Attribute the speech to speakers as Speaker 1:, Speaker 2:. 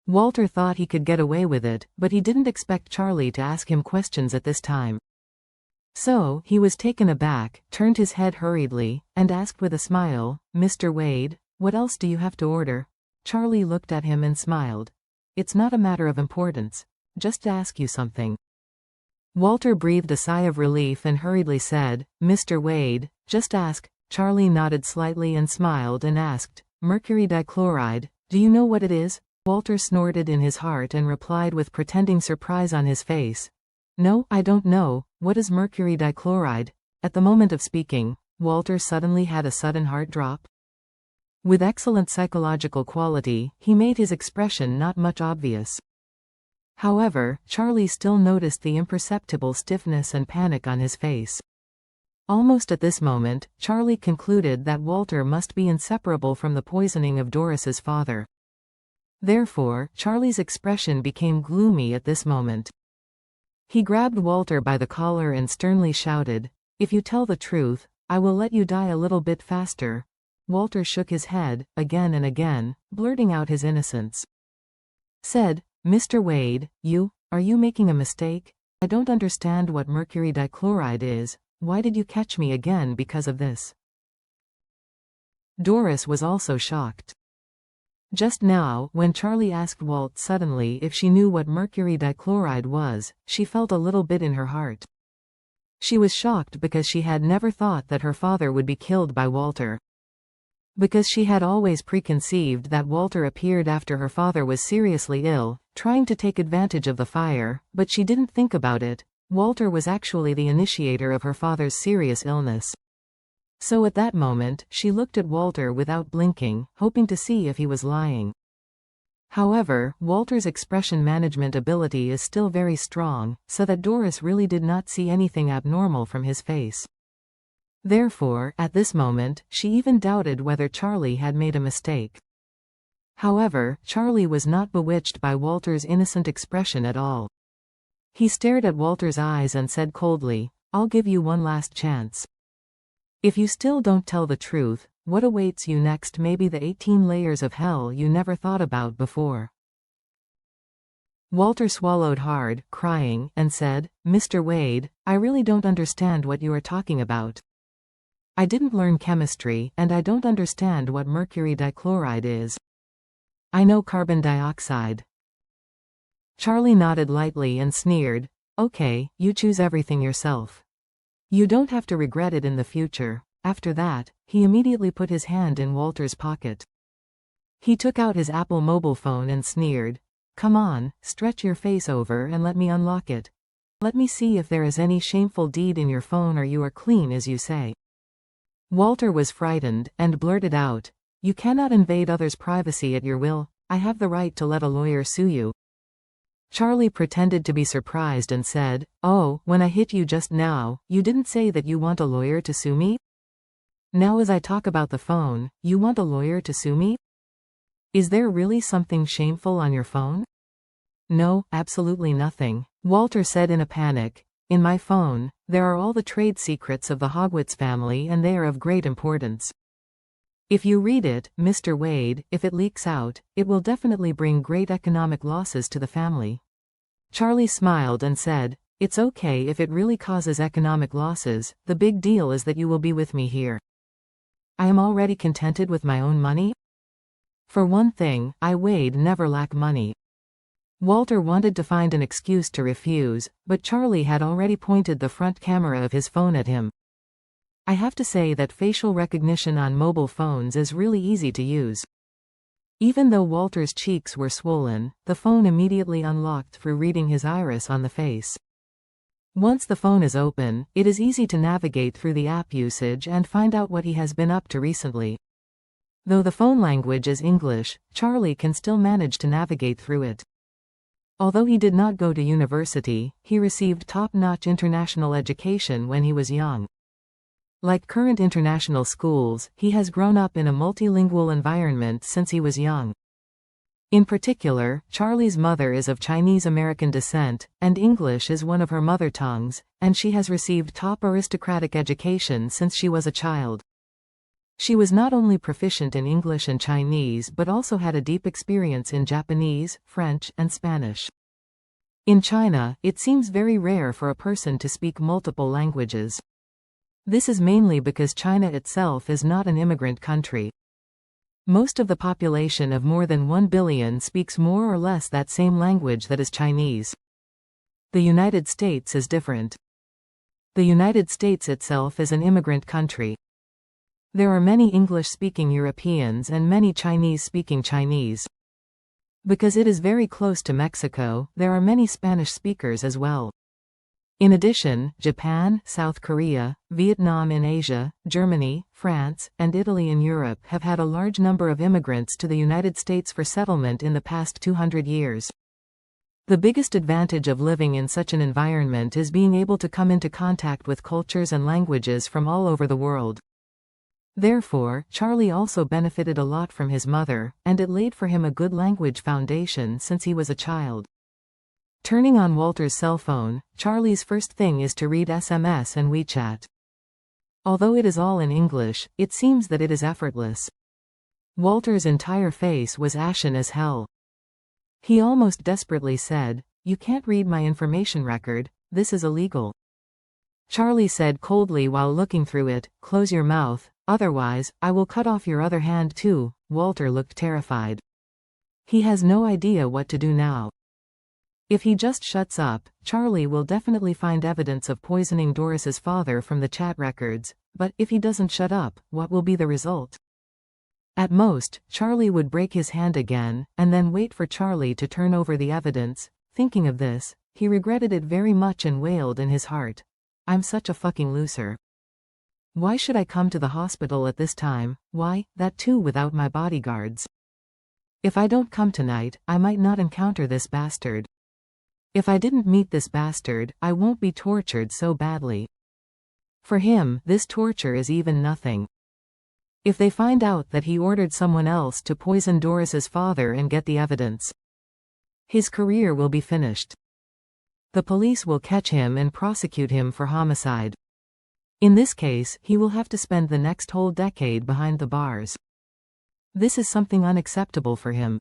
Speaker 1: Walter thought he could get away with it, but he didn't expect Charlie to ask him questions at this time. So, he was taken aback, turned his head hurriedly, and asked with a smile, "Mr. Wade, what else do you have to order?" Charlie looked at him and smiled. "It's not a matter of importance. Just to ask you something." Walter breathed a sigh of relief and hurriedly said, "Mr. Wade, just ask." Charlie nodded slightly and smiled and asked, "Mercury dichloride, do you know what it is?" Walter snorted in his heart and replied with pretending surprise on his face, "No, I don't know. What is mercury dichloride?" At the moment of speaking, Walter suddenly had a sudden heart drop. With excellent psychological quality, he made his expression not much obvious. However, Charlie still noticed the imperceptible stiffness and panic on his face. Almost at this moment, Charlie concluded that Walter must be inseparable from the poisoning of Doris's father. Therefore, Charlie's expression became gloomy at this moment. He grabbed Walter by the collar and sternly shouted, "If you tell the truth, I will let you die a little bit faster." Walter shook his head, again and again, blurting out his innocence. Said, "Mr. Wade, are you making a mistake? I don't understand what mercury dichloride is. Why did you catch me again because of this?" Doris was also shocked. Just now, when Charlie asked Walt suddenly if she knew what mercury dichloride was, she felt a little bit in her heart. She was shocked because she had never thought that her father would be killed by Walter. Because she had always preconceived that Walter appeared after her father was seriously ill, trying to take advantage of the fire, but she didn't think about it. Walter was actually the initiator of her father's serious illness. So at that moment, she looked at Walter without blinking, hoping to see if he was lying. However, Walter's expression management ability is still very strong, so that Doris really did not see anything abnormal from his face. Therefore, at this moment, she even doubted whether Charlie had made a mistake. However, Charlie was not bewitched by Walter's innocent expression at all. He stared at Walter's eyes and said coldly, "I'll give you one last chance. If you still don't tell the truth, what awaits you next may be the 18 layers of hell you never thought about before." Walter swallowed hard, crying, and said, "Mr. Wade, I really don't understand what you are talking about. I didn't learn chemistry, and I don't understand what mercury dichloride is. I know carbon dioxide." Charlie nodded lightly and sneered, "Okay, you choose everything yourself. You don't have to regret it in the future." After that, he immediately put his hand in Walter's pocket. He took out his Apple mobile phone and sneered, "Come on, stretch your face over and let me unlock it. Let me see if there is any shameful deed in your phone or you are clean as you say." Walter was frightened, and blurted out, "You cannot invade others' privacy at your will. I have the right to let a lawyer sue you." Charlie pretended to be surprised and said, "Oh, when I hit you just now, you didn't say that you want a lawyer to sue me? Now as I talk about the phone, you want a lawyer to sue me? Is there really something shameful on your phone?" "No, absolutely nothing," Walter said in a panic. "In my phone, there are all the trade secrets of the Hogwarts family and they are of great importance. If you read it, Mr. Wade, if it leaks out, it will definitely bring great economic losses to the family." Charlie smiled and said, "It's okay if it really causes economic losses, the big deal is that you will be with me here. I am already contented with my own money. For one thing, I, Wade, never lack money." Walter wanted to find an excuse to refuse, but Charlie had already pointed the front camera of his phone at him. I have to say that facial recognition on mobile phones is really easy to use. Even though Walter's cheeks were swollen, the phone immediately unlocked through reading his iris on the face. Once the phone is open, it is easy to navigate through the app usage and find out what he has been up to recently. Though the phone language is English, Charlie can still manage to navigate through it. Although he did not go to university, he received top-notch international education when he was young. Like current international schools, he has grown up in a multilingual environment since he was young. In particular, Charlie's mother is of Chinese-American descent, and English is one of her mother tongues, and she has received top aristocratic education since she was a child. She was not only proficient in English and Chinese but also had a deep experience in Japanese, French, and Spanish. In China, it seems very rare for a person to speak multiple languages. This is mainly because China itself is not an immigrant country. Most of the population of more than 1 billion speaks more or less that same language that is Chinese. The United States is different. The United States itself is an immigrant country. There are many English-speaking Europeans and many Chinese-speaking Chinese. Because it is very close to Mexico, there are many Spanish speakers as well. In addition, Japan, South Korea, Vietnam in Asia, Germany, France, and Italy in Europe have had a large number of immigrants to the United States for settlement in the past 200 years. The biggest advantage of living in such an environment is being able to come into contact with cultures and languages from all over the world. Therefore, Charlie also benefited a lot from his mother, and it laid for him a good language foundation since he was a child. Turning on Walter's cell phone, Charlie's first thing is to read SMS and WeChat. Although it is all in English, it seems that it is effortless. Walter's entire face was ashen as hell. He almost desperately said, "You can't read my information record, this is illegal." Charlie said coldly while looking through it, "Close your mouth, otherwise, I will cut off your other hand too." Walter looked terrified. He has no idea what to do now. If he just shuts up, Charlie will definitely find evidence of poisoning Doris's father from the chat records, but if he doesn't shut up, what will be the result? At most, Charlie would break his hand again, and then wait for Charlie to turn over the evidence. Thinking of this, he regretted it very much and wailed in his heart, "I'm such a fucking loser. Why should I come to the hospital at this time? Why, that too without my bodyguards? If I don't come tonight, I might not encounter this bastard. If I didn't meet this bastard, I won't be tortured so badly." For him, this torture is even nothing. If they find out that he ordered someone else to poison Doris's father and get the evidence, his career will be finished. The police will catch him and prosecute him for homicide. In this case, he will have to spend the next whole decade behind the bars. This is something unacceptable for him.